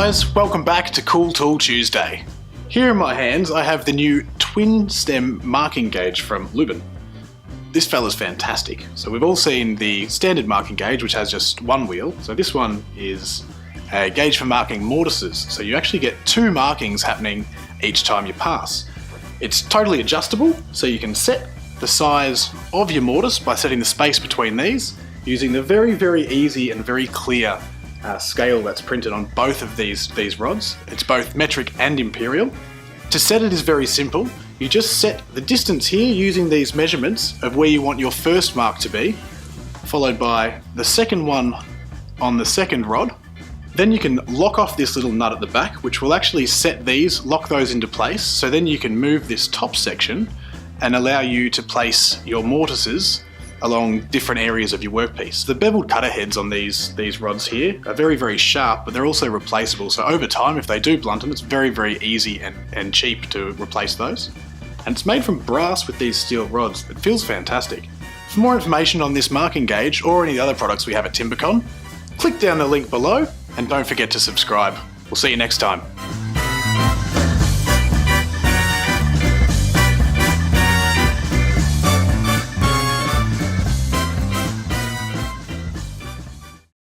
guys, welcome back to Cool Tool Tuesday. Here in my hands I have the new twin stem marking gauge from Luban. This fella's fantastic. So we've all seen the standard marking gauge which has just one wheel. So this one is a gauge for marking mortises. So you actually get two markings happening each time you pass. It's totally adjustable, so you can set the size of your mortise by setting the space between these using the very easy and very clear scale that's printed on both of these rods. It's both metric and imperial. To set it is very simple. You just set the distance here using these measurements of where you want your first mark to be, followed by the second one on the second rod. Then you can lock off this little nut at the back, which will actually set these, lock those into place, so then you can move this top section and allow you to place your mortises along different areas of your workpiece. The beveled cutter heads on these rods here are very sharp, but they're also replaceable. So over time, if they do blunt them, it's very easy and cheap to replace those. And it's made from brass with these steel rods. It feels fantastic. For more information on this marking gauge or any of the other products we have at Timbecon, click down the link below and don't forget to subscribe. We'll see you next time.